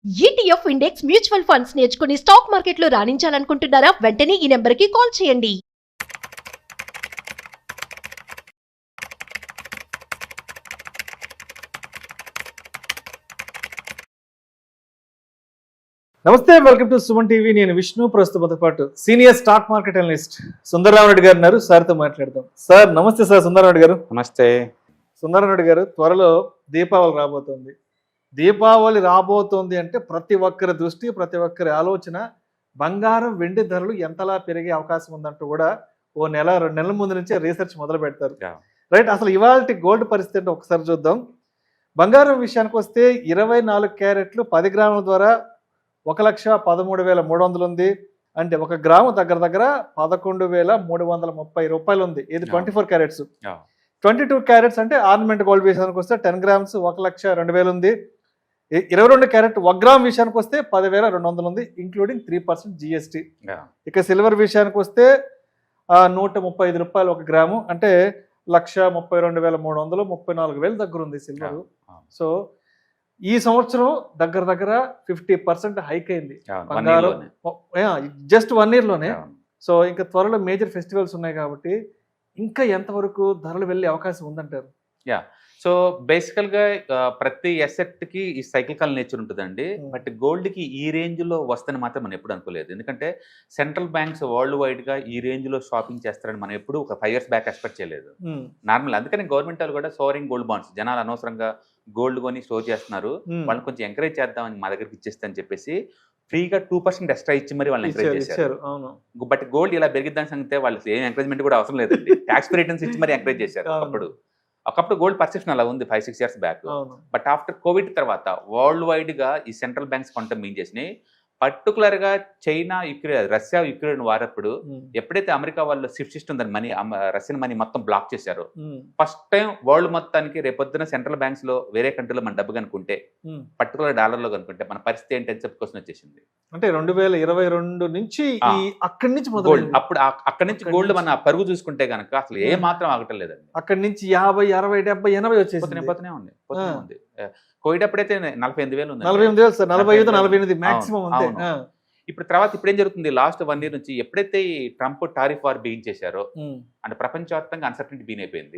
ETF index mutual funds నేర్చుకుని stock మార్కెట్లో రాణించాలనుకుంటున్నారా? వెంటనే ఈ నెంబర్కి కాల్ చేయండి. నమస్తే, వెల్కమ్ టు సుమన్ టీవీ. నేను విష్ణు. ప్రస్తుతంతో పాటు senior stock market analyst Sundararamareddy గారు ఉన్నారు. సార్తో మాట్లాడదాం. సార్ నమస్తే. సార్ సుందరరామరెడ్డి గారు నమస్తే. సుందరరామరెడ్డి గారు, త్వరలో దీపావళి రాబోతోంది. దీపావళి రాబోతోంది అంటే ప్రతి ఒక్కరి దృష్టి, ప్రతి ఒక్కరి ఆలోచన బంగారం వెండి ధరలు ఎంతలా పెరిగే అవకాశం ఉందంటూ కూడా ఓ నెల 2 నెలల ముందు నుంచే రీసెర్చ్ మొదలు పెడతారు. రైట్. అసలు ఇవాళ గోల్డ్ పరిస్థితి అంటే ఒకసారి చూద్దాం. బంగారం విషయానికి వస్తే 24 క్యారెట్లు 10 గ్రాముల ద్వారా 1,13,300 ఉంది. అంటే 1 గ్రాము దగ్గర దగ్గర 11,330 రూపాయలు ఉంది. ఇది 24 క్యారెట్స్. 22 క్యారెట్స్ అంటే ఆర్నమెంట్ గోల్డ్ విషయానికి వస్తే 10 గ్రామ్స్ 1,02,000 ఉంది. 22 క్యారెట్ 1 గ్రామ్ విషయానికి వస్తే 10,200 ఉంది, ఇంక్లూడింగ్ 3% జిఎస్టీ. ఇక సిల్వర్ విషయానికి వస్తే 135 రూపాయలు 1 గ్రాము, అంటే 1,32,300, 34,000 దగ్గర ఉంది సిల్వర్. సో ఈ సంవత్సరం దగ్గర దగ్గర 50% హైక్ అయింది బంగారం, జస్ట్ 1 year లోనే. సో ఇంకా త్వరలో మేజర్ ఫెస్టివల్స్ ఉన్నాయి కాబట్టి ఇంకా ఎంతవరకు ధరలు వెళ్ళే అవకాశం ఉందంటారు? సో బేసికల్గా ప్రతి ఎసెట్కి ఈ సైకిల్ నేచర్ ఉంటుందండి. బట్ గోల్డ్కి ఈ రేంజ్లో వస్తుందని మాత్రం మనం ఎప్పుడు అనుకోలేదు. ఎందుకంటే సెంట్రల్ బ్యాంక్స్ వరల్డ్ వైడ్గా ఈ రేంజ్లో షాపింగ్ చేస్తారని మనం ఎప్పుడు ఒక 5 years బ్యాక్ ఎక్స్పెక్ట్ చేయలేదు నార్మల్. అందుకని గవర్నమెంట్ వాళ్ళు కూడా సోరింగ్ గోల్డ్ బాండ్స్, జనాలు అనవసరంగా గోల్డ్ కొని స్టోర్ చేస్తున్నారు, వాళ్ళని కొంచెం ఎంకరేజ్ చేద్దామని మా దగ్గరికి ఇచ్చేస్తే అని చెప్పేసి ఫ్రీగా 2% ఎక్స్ట్రా ఇచ్చి మరి వాళ్ళని ఎంకరేజ్ చేశారు. బట్ గోల్డ్ ఇలా పెరిగిద్దాని సంగతే వాళ్ళకి ఏం ఎంకరేజ్మెంట్ కూడా అవసరం లేదండి. ట్యాక్స్ రిటర్న్స్ ఇచ్చి మరి ఎంకరేజ్ చేశారు. ఒకప్పుడు గోల్డ్ పర్సెప్షన్ అలా ఉంది 5-6 years back. But after Covid తర్వాత వరల్డ్ వైడ్గా ఈ సెంట్రల్ బ్యాంక్స్ కొంత మీన్ చేసినాయి. పర్టికులర్గా చైనా, యుక్రెయిన్, రష్యా యుక్రెయిన్ వారప్పుడు ఎప్పుడైతే అమెరికా వాళ్ళు స్విఫ్ట్ సిస్టమ్ దాని మనీ, రష్యన్ మనీ మొత్తం బ్లాక్ చేశారో, ఫస్ట్ టైం వరల్డ్ మొత్తానికి రేపొద్దున సెంట్రల్ బ్యాంక్స్ లో వేరే కంట్రీలో మన డబ్బు కనుకుంటే, పర్టికులర్ డాలర్లో కనుకుంటే మన పరిస్థితి ఏంటని చెప్పుకోసం వచ్చేసింది. అంటే 2022 నుంచి అక్కడి నుంచి మొదలు, అప్పుడు అక్కడి నుంచి గోల్డ్ మన పరుగు చూసుకుంటే కనుక అసలు ఏ మాత్రం ఆగటం లేదండి. అక్కడి నుంచి 50, 60, 70, 80 వచ్చేసి పోతూనే ఉంది. కోవిడ్ అప్పుడైతే 48,000 ఉంది. 48,000 సార్, 45, 48 మాక్సిమం అంతే. ఇప్పుడు ఏం జరుగుతుంది, లాస్ట్ 1 year నుంచి ఎప్పుడైతే ఈ ట్రంప్ టారిఫ్ వార్ బిగించేశారో అంటే ప్రపంచవ్యాప్తంగా అన్సర్టనిటీ బిగిన్ అయిపోయింది.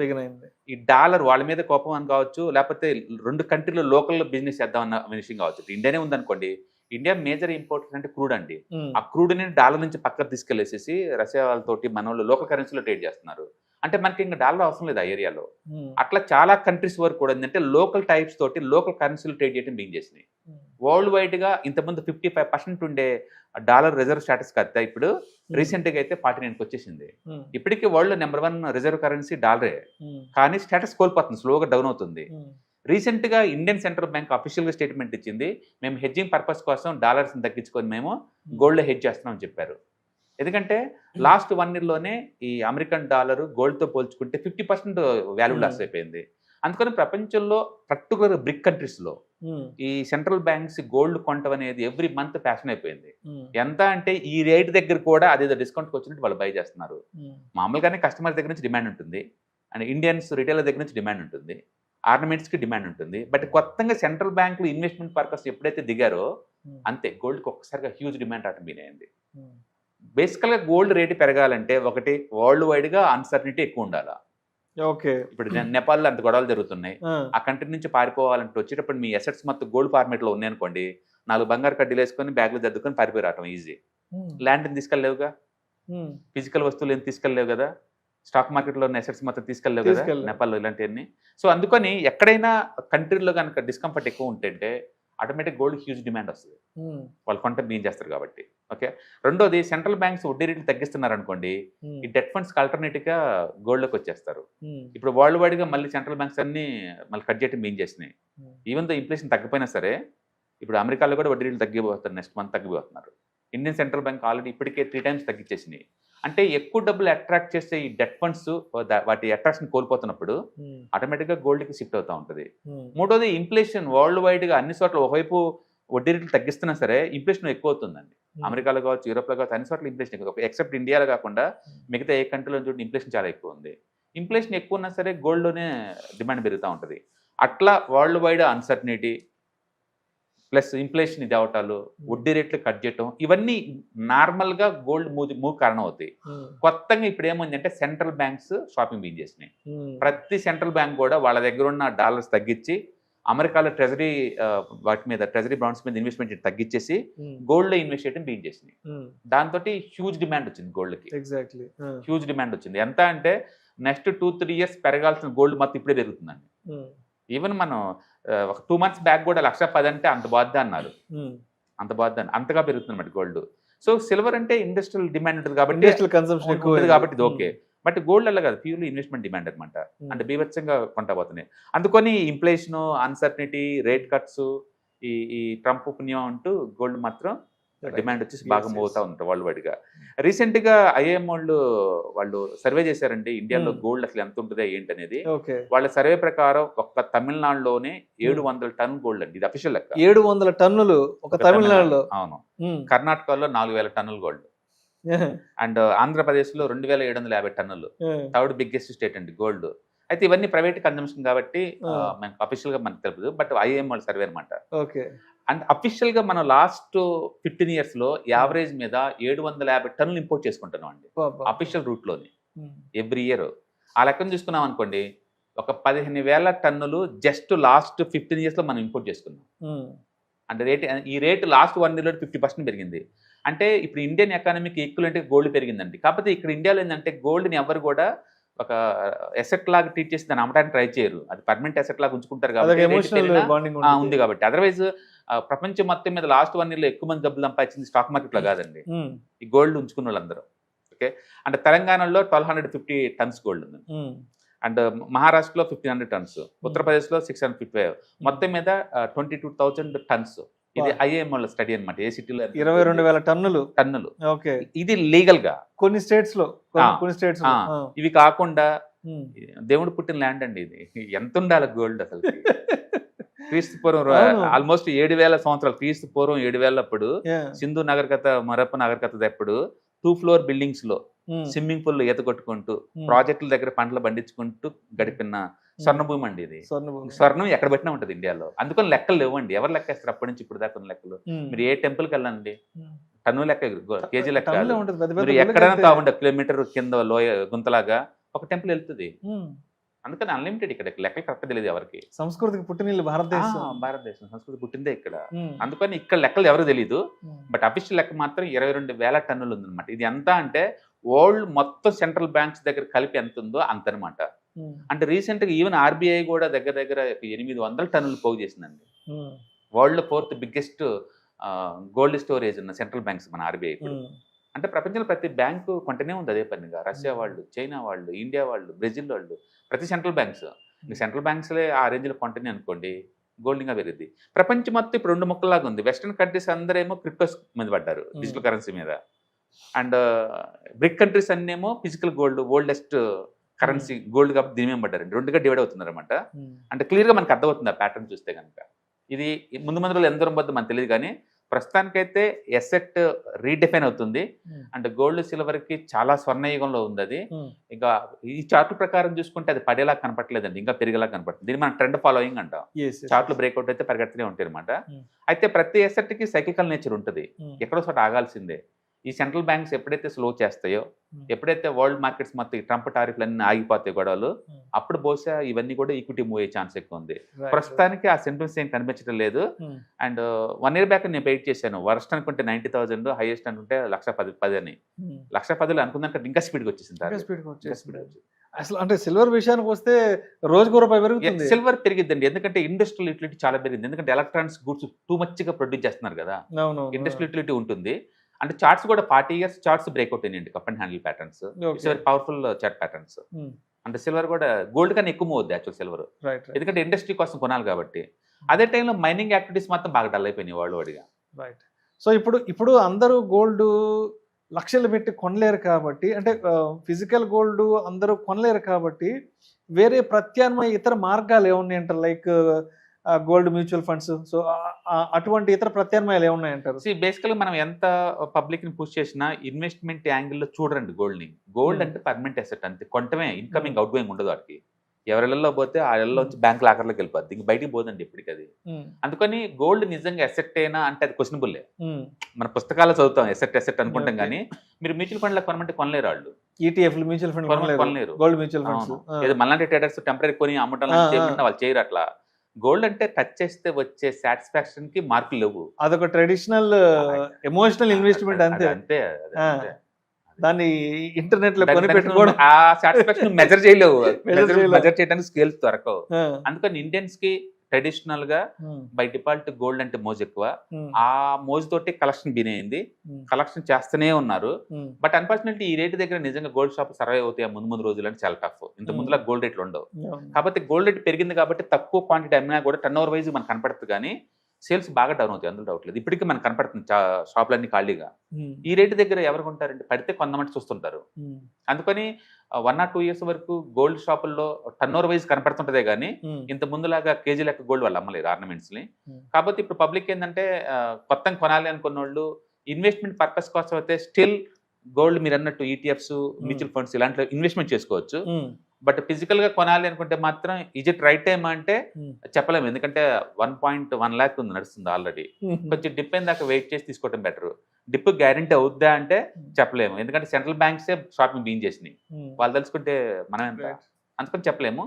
ఈ డాలర్ వాళ్ళ మీద కోపం అని కావచ్చు, లేకపోతే 2 కంట్రీలో లోకల్ బిజినెస్ చేద్దామన్న విషయం కావచ్చు. ఇండియానే ఉందనుకోండి, ఇండియా మేజర్ ఇంపోర్టెన్స్ అంటే క్రూడ్ అండి. ఆ క్రూడ్ ని డాలర్ నుంచి పక్కకు తీసుకెళ్లేసేసి రష్యా వాళ్ళతోటి మన వాళ్ళు లోకల్ కరెన్సీలో ట్రేడ్ చేస్తున్నారు. అంటే మనకి ఇంకా డాలర్ అవసరం లేదు ఆ ఏరియాలో. అట్లా చాలా కంట్రీస్ వరకు కూడా ఏంటంటే లోకల్ టైప్స్ తోటి లోకల్ కరెన్సీలు ట్రేడ్ చేయడం బిగిన్ చేసినాయి. వరల్డ్ వైడ్ గా ఇంతకుముందు 55% ఉండే డాలర్ రిజర్వ్ స్టేటస్ కదా ఇప్పుడు రీసెంట్ గా అయితే 49కి వచ్చేసింది. ఇప్పటికీ వరల్డ్ లో నెంబర్ 1 రిజర్వ్ కరెన్సీ డాలరే, కానీ స్టేటస్ కోల్పోతుంది, స్లోగా డౌన్ అవుతుంది. రీసెంట్ గా ఇండియన్ సెంట్రల్ బ్యాంక్ అఫీషియల్ గా స్టేట్మెంట్ ఇచ్చింది, మేము హెడ్జింగ్ పర్పస్ కోసం డాలర్స్ తగ్గించుకొని మేము గోల్డ్ హెడ్జ్ చేస్తున్నామని చెప్పారు. ఎందుకంటే లాస్ట్ 1 year లోనే ఈ అమెరికన్ డాలర్ గోల్డ్ తో పోల్చుకుంటే 50% వాల్యూ లాస్ అయిపోయింది. అందుకని ప్రపంచంలో పర్టికులర్ బ్రిక్ కంట్రీస్ లో ఈ సెంట్రల్ బ్యాంక్స్ గోల్డ్ కొనటం అనేది ఎవ్రీ మంత్ ఫ్యాషన్ అయిపోయింది. ఎంత అంటే ఈ రేట్ దగ్గర కూడా అదేదో డిస్కౌంట్ వచ్చినట్టు వాళ్ళు బై చేస్తున్నారు. మామూలుగానే కస్టమర్ దగ్గర నుంచి డిమాండ్ ఉంటుంది, అండ్ ఇండియన్స్ రిటైలర్ దగ్గర నుంచి డిమాండ్ ఉంటుంది, ఆర్నమెంట్స్ కి డిమాండ్ ఉంటుంది. బట్ కొత్తగా సెంట్రల్ బ్యాంకులు ఇన్వెస్ట్మెంట్ పర్పస్ ఎప్పుడైతే దిగారో అంతే గోల్డ్కి ఒక్కసారిగా హ్యూజ్ డిమాండ్ రావడం అయింది. బేసికల్గా గోల్డ్ రేటు పెరగాలంటే ఒకటి వరల్డ్ వైడ్ గా అన్సర్టనిటీ ఎక్కువ ఉండాలా. ఇప్పుడు నేపాల్లో అంత గొడవలు జరుగుతున్నాయి, ఆ కంట్రీ నుంచి పారిపోవాలంటే వచ్చేటప్పుడు మీ అసెట్స్ మొత్తం గోల్డ్ ఫార్మేట్ లో ఉన్నాయనుకోండి, 4 బంగారు కడ్డీలు వేసుకొని బ్యాగ్లు సర్దుకొని పారిపోయి రావటం ఈజీ. ల్యాండ్ తీసుకెళ్ళలేవుగా, ఫిజికల్ వస్తువులు ఏం తీసుకెళ్ళలేవు కదా, స్టాక్ మార్కెట్ లో ఉన్న అసెట్స్ మొత్తం తీసుకెళ్ళలేవు కదా నేపాల్లో ఇలాంటివన్నీ. సో అందుకని ఎక్కడైనా కంట్రీలో కనుక డిస్కంఫర్ట్ ఎక్కువ ఉంటే ఆటోమేటిక్ గోల్డ్ హ్యూజ్ డిమాండ్ వస్తుంది, వాళ్ళు కొంట బిగిన్ చేస్తారు కాబట్టి. ఓకే, రెండోది సెంట్రల్ బ్యాంక్స్ వడ్డీ రేట్లు తగ్గిస్తున్నారు అనుకోండి, ఈ డెట్ ఫండ్స్ ఆల్టర్నేటివ్ గా గోల్డ్ లోకి వచ్చేస్తారు. ఇప్పుడు వరల్డ్ వైడ్ గా మళ్ళీ సెంట్రల్ బ్యాంక్స్ అన్ని మళ్ళీ కట్ చేయడం బిగిన్ చేసినాయి. ఈవెన్ దో ఇన్ఫ్లేషన్ తగ్గిపోయినా సరే ఇప్పుడు అమెరికాలో కూడా వడ్డీ రేట్లు తగ్గిపోతారు, నెక్స్ట్ మంత్ తగ్గిపోతున్నారు. ఇండియన్ సెంట్రల్ బ్యాంక్ ఆల్రెడీ ఇప్పటికే 3 times తగ్గించేసినాయి. అంటే ఎక్కువ డబ్బులు అట్రాక్ట్ చేసే ఈ డెట్ ఫండ్స్ వాటి అట్రాక్షన్ కోల్పోతున్నప్పుడు ఆటోమేటిక్ గా గోల్డ్ కి షిఫ్ట్ అవుతా ఉంటుంది. మూడోది ఇన్ఫ్లేషన్ వరల్డ్ వైడ్ గా అన్ని చోట్ల ఒకవైపు వడ్డీ రేట్లు తగ్గిస్తున్నా సరే ఇన్ఫ్లేషన్ ఎక్కువ అవుతుందండి. అమెరికాలో కావచ్చు, యూరోప్లో కావచ్చు, అన్ని చోట్ల ఇన్ఫ్లేషన్ ఎక్కువ, ఎక్సెప్ట్ ఇండియాలో కాకుండా మిగతా ఏ కంట్రీలో చూడండి ఇన్ఫ్లేషన్ చాలా ఎక్కువ ఉంది. ఇన్ఫ్లేషన్ ఎక్కువ ఉన్నా సరే గోల్డ్లోనే డిమాండ్ పెరుగుతూ ఉంటుంది. అట్లా world wide uncertainty plus inflation ఇది అవటాలు, వడ్డీ రేట్లు కట్ చేయటం, ఇవన్నీ నార్మల్గా గోల్డ్ మూవ్ కారణం అవుతాయి. కొత్తగా ఇప్పుడు ఏమైందంటే సెంట్రల్ బ్యాంక్స్ షాపింగ్ బిగిన్ చేసినాయి. ప్రతి సెంట్రల్ బ్యాంక్ కూడా వాళ్ళ దగ్గర ఉన్న డాలర్స్ తగ్గించి అమెరికాలో ట్రెజరీ వాటి మీద ట్రెజరీ బాండ్స్ మీద ఇన్వెస్ట్మెంట్ తగ్గించేసి గోల్డ్ లో ఇన్వెస్ట్ చేయడం బిగిన్ చేసినాయి. దాంతో హ్యూజ్ డిమాండ్ వచ్చింది గోల్డ్కి. ఎగ్జాక్ట్లీ హ్యూజ్ డిమాండ్ వచ్చింది. ఎంత అంటే నెక్స్ట్ 2-3 ఇయర్స్ పెరగాల్సిన గోల్డ్ మొత్తం ఇప్పుడే పెరుగుతుందండి. ఈవెన్ మనం ఒక 2 months బ్యాక్ కూడా 1,10,000 అంటే అంత బాధ్యత అన్నారు. అంత బాధ్యత అంతగా పెరుగుతుంది అన్నమాట గోల్డ్. సో సిల్వర్ అంటే ఇండస్ట్రియల్ డిమాండ్ ఉంటుంది కాబట్టి కాబట్టి ఇది ఓకే. బట్ గోల్డ్ అలా కాదు, ప్యూర్లీ ఇన్వెస్ట్మెంట్ డిమాండ్ అనమాట. అంటే బీభత్సంగా కొంటపోతున్నాయి. అందుకని ఇన్ఫ్లేషన్, అన్సర్టనిటీ, రేట్ కట్స్, ఈ ట్రంప్ పుణ్యం అంటూ గోల్డ్ మాత్రం డిమాండ్ వచ్చేసి బాగా మూవ్ అవుతా ఉంటారు వరల్డ్ వైడ్ గా. రీసెంట్ గా ఐఎం వాళ్ళు సర్వే చేశారండి ఇండియాలో గోల్డ్ అసలు ఎంత ఉంటుంది ఏంటి అనేది. వాళ్ళ సర్వే ప్రకారం ఒక్క తమిళనాడులోనే 700 టన్నుల గోల్డ్ అండి. ఇది అఫీషియల్ లెక్క. 700 టన్నులు ఒక తమిళనాడులో. అవును. కర్ణాటకలో 4,000 టన్నుల గోల్డ్ అండ్ ఆంధ్రప్రదేశ్ లో 2,750 టన్నులు. థర్డ్ బిగ్గెస్ట్ స్టేట్ అండి గోల్డ్. అయితే ఇవన్నీ ప్రైవేట్ కన్జంప్షన్ కాబట్టి మనకు అఫీషియల్ గా మనకు తెలుపుదు. బట్ ఐఎం వాళ్ళ సర్వే అనమాట. అండ్ అఫీషియల్ గా మనం లాస్ట్ 15 years లో యావరేజ్ మీద 750 టన్నులు ఇంపోర్ట్ చేసుకుంటున్నాం అండి అఫీషియల్ రూట్ లోని ఎవ్రీ ఇయర్. ఆ లెక్కను చూసుకున్నాం అనుకోండి, ఒక 15,000 టన్నులు జస్ట్ లాస్ట్ 15 years లో మనం ఇంపోర్ట్ చేసుకున్నాం. అంటే ఈ రేట్ లాస్ట్ 1 year లో 50% పెరిగింది. అంటే ఇప్పుడు ఇండియన్ ఎకానమీకి ఈక్వలెంట్ గోల్డ్ పెరిగిందండి. కాకపోతే ఇక్కడ ఇండియాలో ఏంటంటే గోల్డ్ని ఎవరు కూడా ఒక ఎసెట్ లాగా ట్రీట్ చేసి దాన్ని అమ్మడానికి ట్రై చేయరు. అది పర్మనెంట్ ఎసెట్ లాగా ఉంచుకుంటారు కాబట్టి ఉంది కాబట్టి. అదర్వైజ్ ప్రపంచం మొత్తం మీద లాస్ట్ 1 year లో ఎక్కువ మంది డబ్బులు సంపాదించింది స్టాక్ మార్కెట్ లో కాదండి, ఈ గోల్డ్ ఉంచుకున్న వాళ్ళందరూ. ఓకే. అంటే తెలంగాణలో 1,250 tons గోల్డ్ ఉంది. అండ్ మహారాష్ట్రలో 1,500 tons, ఉత్తరప్రదేశ్లో 655, మొత్తం మీద 22,000 tons. ఇది ఐఏఎం వాళ్ళ స్టడీ అనమాట. ఏ సిటీలో 22,000 టన్నులు. ఇది లీగల్ గా కొన్ని స్టేట్స్ లో. ఇవి కాకుండా దేవుడు పుట్టిన ల్యాండ్ అండి ఇది. ఎంత ఉండాలి గోల్డ్ అసలు. క్రీస్తు పూర్వం ఆల్మోస్ట్ 7,000 సంవత్సరాలు. క్రీస్తు పూర్వం 7,000 అప్పుడు సింధు నాగరికత, మరప్ప నాగరికత అప్పుడు 2 floor బిల్డింగ్స్ లో స్విమ్మింగ్ పూల్ ఈత కొట్టుకుంటూ ప్రాజెక్టుల దగ్గర పంటలు పండించుకుంటూ గడిపిన స్వర్ణభూమి అండి ఇది. స్వర్ణం ఎక్కడ పెట్టినా ఉంటుంది ఇండియాలో. అందుకని లెక్కలు లేవండి. ఎవరు లెక్కేస్తారు అప్పటి నుంచి ఇప్పుడు దాకా లెక్కలు? మీరు ఏ టెంపుల్కి వెళ్ళండి, టన్ను లెక్క, కేజీ లెక్క. మీరు ఎక్కడైనా తావండి కిలోమీటర్ కింద లోయ గుంతలాగా ఒక టెంపుల్ వెళ్తుంది. అందుకని అన్లిమిటెడ్. ఇక్కడ లెక్కలు కరెక్ట్ తెలియదు ఎవరికి. సంస్కృతికి పుట్టిన భారతదేశం సంస్కృతి పుట్టిందే ఇక్కడ. అందుకని ఇక్కడ లెక్కలు ఎవరు తెలియదు. బట్ అఫీషియల్ లెక్క మాత్రం 22,000 టన్నులు ఉందన్నమాట. ఇది ఎంత అంటే వరల్డ్ మొత్తం సెంట్రల్ బ్యాంక్స్ దగ్గర కలిపి ఎంత ఉందో అంత అనమాట. అంటే రీసెంట్ గా ఈవెన్ ఆర్బీఐ కూడా దగ్గర 800 టన్నులు పోగు చేసిందండి. World 4th biggest gold storage ఉన్న సెంట్రల్ బ్యాంక్స్ మన ఆర్బీఐ. అంటే ప్రపంచంలో ప్రతి బ్యాంకు కొంటనే ఉంది అదే పనిగా. రష్యా వాళ్ళు, చైనా వాళ్ళు, ఇండియా వాళ్ళు, బ్రెజిల్ వాళ్ళు, ప్రతి సెంట్రల్ బ్యాంక్స్లే ఆ రేంజ్లో కొంటనే అనుకోండి గోల్డ్ ఇంకా పెరిగింది. ప్రపంచం మొత్తం ఇప్పుడు 2 ముక్కలాగా ఉంది. వెస్టర్న్ కంట్రీస్ అందరేమో క్రిప్టోస్ మీద పడ్డారు, డిజిటల్ కరెన్సీ మీద. అండ్ బ్రిక్ కంట్రీస్ అన్నేమో physical gold, oldest currency gold కాబట్టి దీని మీద పడ్డారు. 2గా డివైడ్ అవుతున్నారు అనమాట. అంటే క్లియర్గా మనకు అర్థమవుతుంది ఆ ప్యాటర్న్ చూస్తే కనుక. ఇది ముందు రోజులు ఎంత దూరం పోతుందో మనకు తెలియదు, కానీ ప్రస్తుతానికైతే ఎసెట్ రీడిఫైన్ అవుతుంది. అంటే గోల్డ్ సిల్వర్ కి చాలా స్వర్ణయుగంలో ఉంది అది. ఇక ఈ చార్ట్ ప్రకారం చూసుకుంటే అది పడేలా కనపట్లేదండి, ఇంకా పెరిగేలా కనపడుతుంది. దీన్ని మనం ట్రెండ్ ఫాలోయింగ్ అంటాం. చార్ట్లు బ్రేక్అవుట్ అయితే పరిగెడుతూనే ఉంటాయి అనమాట. అయితే ప్రతి ఎసెట్ కి సైకికల్ నేచర్ ఉంటుంది, ఎక్కడో చోట ఆగాల్సిందే. ఈ సెంట్రల్ బ్యాంక్స్ ఎప్పుడైతే స్లో చేస్తాయో, ఎప్పుడైతే వరల్డ్ మార్కెట్స్ మొత్తం ట్రంప్ టారిఫ్లు అన్ని ఆగిపోతాయి గొడవలు, అప్పుడు బహుశా ఇవన్నీ కూడా ఈక్విటీ మూవ్ అయ్యే ఛాన్స్ ఎక్కువ ఉంది. ప్రస్తుతానికి ఆ సెంటిమెంట్స్ ఏం కనిపించడం లేదు. అండ్ 1 year బ్యాక్ నేను వెయిట్ చేశాను. వర్స్ట్ అనుకుంటే 90,000, హైయెస్ట్ అనుకుంటే 1,10,000 అని. 1,10,000 అనుకున్నాక ఇంకా స్పీడ్గా వచ్చేసింది. అసలు అంటే సిల్వర్ విషయానికి వస్తే రోజుకు రూపాయి పెరుగుతుంది. సిల్వర్ పెరిగిద్దండి, ఎందుకంటే ఇండస్ట్రియల్ యూటిలిటీ చాలా పెరిగింది. ఎందుకంటే ఎలక్ట్రానిక్స్ గూడ్స్ టూ మచ్గా ప్రొడ్యూస్ చేస్తున్నారు కదా, ఇండస్ట్రియల్ యూటిలిటీ ఉంటుంది. అంటే చార్ట్స్ కూడా 40 years చార్ట్స్ బ్రేక్అవుట్ అయ్యండి, cup and handle patterns. It's very powerful chart patterns. అంటే సిల్వర్ కూడా గోల్డ్ కన్నా ఎక్కువ మూవ్ అవుద్ది యాక్చువల్ సిల్వర్, ఎందుకంటే ఇండస్ట్రీ కోసం కొనాలి కాబట్టి. అదే టైంలో మైనింగ్ యాక్టివిటీస్ మాత్రం బాగా డల్ అయిపోయినాయి వరల్డ్ వైడ్గా. రైట్. సో ఇప్పుడు అందరూ గోల్డ్ లక్షలు పెట్టి కొనలేరు కాబట్టి, అంటే ఫిజికల్ గోల్డ్ అందరూ కొనలేరు కాబట్టి వేరే ప్రత్యామ్నాయ ఇతర మార్గాలు ఏమున్నాయి అంటారు? Like gold mutual funds. So అటువంటి ఇతర ప్రత్యామ్నాయాలు ఏమున్నాయంటారు? బేసికల్గా మనం ఎంత పబ్లిక్ ని పుష్ చేసినా ఇన్వెస్ట్మెంట్ యాంగిల్లో చూడండి గోల్డ్ ని. గోల్డ్ అంటే పర్మనెంట్ అసెట్, అంతే. కొంటమే, ఇన్కమింగ్ అవుట్ గోయింగ్ ఉండదు వాటికి. ఎవరిళ్ళలో పోతే ఆ ఇళ్ళలోంచి బ్యాంక్ లాకర్లోకి వెళ్ళిపోద్ది, ఇంక బయటికి పోదండి ఇప్పటికి అది. అందుకని గోల్డ్ నిజంగా ఎసెట్ అయినా అంటే అది క్వశ్చనబుల్లే. మన పుస్తకాలు చదువుతాం ఎసెట్ అనుకుంటాం, కానీ మీరు మ్యూచువల్ ఫండ్ లో కొనమంటే కొనలేరు వాళ్ళు. ఈటీఎఫ్ మ్యూచువల్ ఫండ్ కొనలేరు. గోల్డ్ మ్యూచువల్ ఫండ్స్ ఏదో మళ్ళీ ట్రేడర్స్ టెంపరీ కొని అమ్మటం చేయమంటే వాళ్ళు చేయరు అట్లా. గోల్డ్ అంటే టచ్ చేస్తే వచ్చే సాటిస్ఫాక్షన్ కి మార్కులు లేవు. అదొక ట్రెడిషనల్ ఎమోషనల్ ఇన్వెస్ట్మెంట్ అంతే. అంతే దాన్ని ఇంటర్నెట్ లో కొని పెట్టుకోవడం ఆ సాటిస్ఫాక్షన్ మెజర్ చేయలేవు, మెజర్ చేయడానికి స్కేల్స్ దొరకవు. అందుకని ఇండియన్స్ కి ట్రెడిషనల్ గా బై డిఫాల్ట్ గోల్డ్ అంటే మోజు ఎక్కువ. ఆ మోజు తోటి కలెక్షన్ బినైంది, కలెక్షన్ చేస్తూనే ఉన్నారు. బట్ అన్ఫార్చునేట్లీ ఈ రేటు దగ్గర నిజంగా గోల్డ్ షాప్ సర్వైవ్ అవుతాయి ముందు రోజులు అంటే చాలా టఫ్. ఇంత ముందులా గోల్డ్ రేట్లు ఉండవు. కాబట్టి గోల్డ్ రేట్ పెరిగింది కాబట్టి తక్కువ క్వాంటిటీ అమ్మినా కూడా టర్న్ ఓవర్ వైజ్ మనకు కనపడుతుంది, కానీ సేల్స్ బాగా డౌన్ అవుతాయి, అందులో డౌట్ లేదు. ఇప్పటికీ మనకు కనపడుతుంది షాపులన్నీ ఖాళీగా. ఈ రేటు దగ్గర ఎవరు కొంటారంటే పడితే కొంతమంది చూస్తుంటారు. అందుకని 1 or 2 years వరకు గోల్డ్ షాపుల్లో టర్న్ ఓవర్ వైజ్ కనపడుతుంటదే కానీ ఇంత ముందులాగా కేజీ లెక్క గోల్డ్ వాళ్ళు అమ్మలేరు ఆర్నమెంట్స్ ని. కాబట్టి ఇప్పుడు పబ్లిక్ ఏంటంటే కొత్తగా కొనాలి అనుకున్న వాళ్ళు ఇన్వెస్ట్మెంట్ పర్పస్ కోసం అయితే స్టిల్ గోల్డ్ మీరు అన్నట్టు ఈటీఎఫ్స్, మ్యూచువల్ ఫండ్స్ ఇలాంటి ఇన్వెస్ట్మెంట్ చేసుకోవచ్చు. బట్ ఫిజికల్ గా కొనాలి అనుకుంటే మాత్రం ఇజ్ ఇట్ రైట్ టైం అంటే చెప్పలేము, ఎందుకంటే 1.1 lakh ఉంది నడుస్తుంది ఆల్రెడీ. కొంచెం డిప్ అయిన దాకా వెయిట్ చేసి తీసుకోవడం బెటర్. డిప్ గ్యారంటీ అవుద్దా అంటే చెప్పలేము, ఎందుకంటే సెంట్రల్ బ్యాంక్సే షాపింగ్ బీన్ చేసినాయి, వాళ్ళు తెలుసుకుంటే మనం ఎంత, అందుకని చెప్పలేము.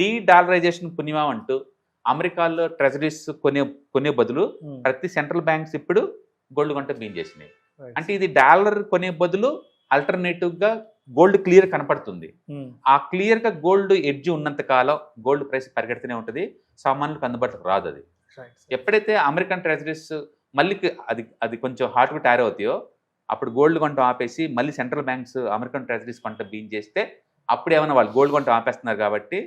ఈ డాలరైజేషన్ పుణ్యమా అంటూ అమెరికాలో ట్రెజరీస్ కొనే బదులు ప్రతి సెంట్రల్ బ్యాంక్స్ ఇప్పుడు గోల్డ్ కొంటే బీన్ చేసినాయి. అంటే ఇది డాలర్ కొనే బదులు ఆల్టర్నేటివ్ గా గోల్డ్ క్లియర్ కనపడుతుంది. ఆ క్లియర్ గా గోల్డ్ ఎడ్జ్ ఉన్నంత కాలం గోల్డ్ ప్రైస్ పరిగెడుతూనే ఉంటుంది, సామాన్యులకు అందుబాటులోకి రాదు. అది ఎప్పుడైతే అమెరికన్ ట్రెజరీస్ మళ్ళీ అది కొంచెం హాట్ గా తయారు అవుతాయో అప్పుడు గోల్డ్ కొంటాం ఆపేసి మళ్ళీ సెంట్రల్ బ్యాంక్స్ అమెరికన్ ట్రెజరీస్ కొంట బీన్ చేస్తే అప్పుడు ఏమైనా వాళ్ళు గోల్డ్ కొంటాం ఆపేస్తున్నారు కాబట్టి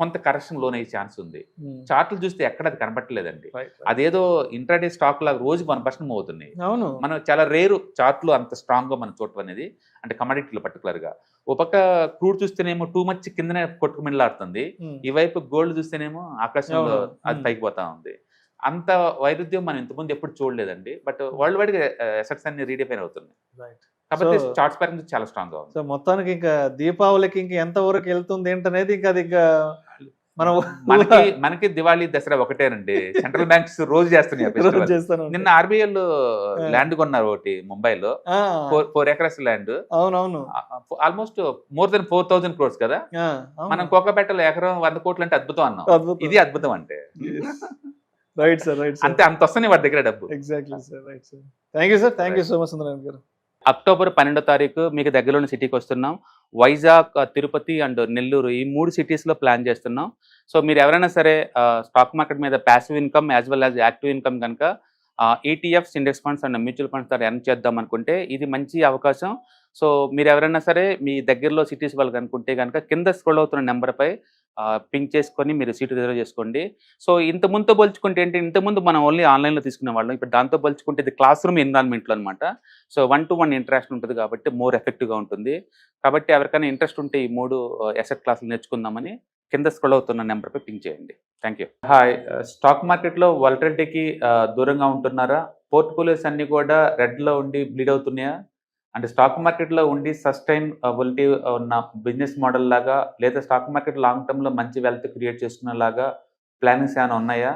కొంత కరెక్షన్ లోన్ అయ్యే ఛాన్స్ ఉంది. చార్ట్లు చూస్తే ఎక్కడ అది కనపట్టలేదండి. అదేదో ఇంట్రాడే స్టాక్ లాగా రోజు 1% మూవ్ అవుతున్నాయి. మనం చాలా రేరు చార్ట్లు అంత స్ట్రాంగ్ గా మనం చూడటం అనేది, అంటే కమోడిటీలో పర్టికులర్ గా. ఒక పక్క క్రూడ్ చూస్తేనేమో టూ మచ్ కిందనే కొట్టుకుమిళ్ళాడుతుంది, ఈ వైపు గోల్డ్ చూస్తేనేమో ఆకాశంలో అది పైకి పోతా ఉంది. అంత వైరుధ్యం మనం ఇంతకుముందు ఎప్పుడు చూడలేదండి. బట్ వరల్డ్ వైడ్ గా అసెట్స్ అన్ని రీడిఫైన్ అవుతున్నాయి కాబట్టి చార్ట్స్ పరంగా చాలా స్ట్రాంగ్ గా ఉంది. సో మొత్తానికి ఇంకా దీపావళికి ఇంకా ఎంత వరకు వెళ్తుంది ఏంటనేది ఇంకా అది ఇంకా మనకి దివాళీ దసరా ఒకటేనండి. సెంట్రల్ బ్యాంక్స్ రోజు చేస్తున్నాయి. నిన్న ఆర్బీఐ ల్యాండ్ కొన్నారు ఒకటి ముంబైలో, 4 acres ల్యాండ్. అవునవును, ఆల్మోస్ట్ మోర్ దెన్ 4,000 crores కదా. మనం కోకపేటలో ఎకరం 100 కోట్లు అంటే అద్భుతం అన్నాం, ఇది అద్భుతం అంటే. Right sir, right. అంతే, అంత వస్తుంది వాడి దగ్గర డబ్బు. Exactly sir, right sir. Thank you sir, thank you so much Sundararaman గారు. అక్టోబర్ 12వ తారీఖు మీకు దగ్గరలోని సిటీకి వస్తున్నాం. వైజాగ్, తిరుపతి అండ్ నెల్లూరు ఈ 3 cities లో ప్లాన్ చేస్తున్నాం. సో మీరు ఎవరైనా సరే స్టాక్ మార్కెట్ మీద passive income as well as active income కనుక ETFs, index funds and mutual funds ద్వారా ఎర్న్ చేద్దాం అనుకుంటే ఇది మంచి అవకాశం. సో మీరు ఎవరైనా సరే మీ దగ్గరలో సిటీస్ వాళ్ళు అనుకుంటే కనుక కింద స్క్రోల్ అవుతున్న నెంబర్పై పింక్ చేసుకొని మీరు సీటు రిజర్వ్ చేసుకోండి. సో ఇంతకుముందుతో పోల్చుకుంటే ఏంటి, ఇంతకుముందు మనం ఓన్లీ ఆన్లైన్లో తీసుకునే వాళ్ళం, ఇప్పుడు దాంతో పోల్చుకుంటే ఇది క్లాస్ రూమ్ ఎన్విరాన్మెంట్లో అనమాట. సో 1-to-1 ఇంటరాక్షన్ ఉంటుంది కాబట్టి మోర్ ఎఫెక్టివ్గా ఉంటుంది. కాబట్టి ఎవరికైనా ఇంట్రెస్ట్ ఉంటే ఈ 3 అసెట్ క్లాసులు నేర్చుకుందామని కింద స్క్రోల్ అవుతున్న నెంబర్పై పింక్ చేయండి. Thank you. హాయ్, స్టాక్ మార్కెట్లో వాలటిలిటీకి దూరంగా ఉంటున్నారా? పోర్ట్ఫోలియోస్ అన్ని కూడా రెడ్లో ఉండి బ్లీడ్ అవుతున్నాయా? అంటే స్టాక్ మార్కెట్లో ఉండి సస్టైనబిలిటీ ఉన్న బిజినెస్ మోడల్ లాగా, లేదా స్టాక్ మార్కెట్ లాంగ్ టర్మ్లో మంచి వెల్త్ క్రియేట్ చేసుకునేలాగా ప్లానింగ్స్ ఏమైనా ఉన్నాయా?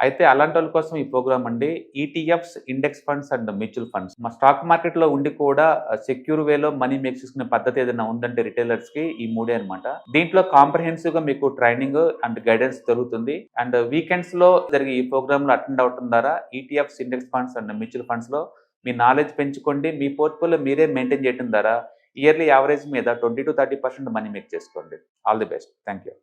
అయితే అలాంటి వాళ్ళ కోసం ఈ ప్రోగ్రామ్ అండి. ETFs, index funds and mutual funds. మా స్టాక్ మార్కెట్లో ఉండి కూడా సెక్యూర్ వేలో మనీ మేక్ చేసుకునే పద్ధతి ఏదైనా ఉందంటే రిటైలర్స్కి ఈ 3 అనమాట. దీంట్లో కాంప్రహెన్సివ్గా మీకు ట్రైనింగ్ అండ్ గైడెన్స్ దొరుకుతుంది. అండ్ వీకెండ్స్లో జరిగే ఈ ప్రోగ్రామ్లో అటెండ్ అవడం ద్వారా ETFs, index funds and mutual ఫండ్స్లో మీ నాలెడ్జ్ పెంచుకోండి. మీ పోర్ట్ఫోలియో మీరే మెయింటైన్ చేయడం ద్వారా ఇయర్లీ యావరేజ్ మీద 20 to 30% మనీ మేక్ చేసుకోండి. All the best. Thank you.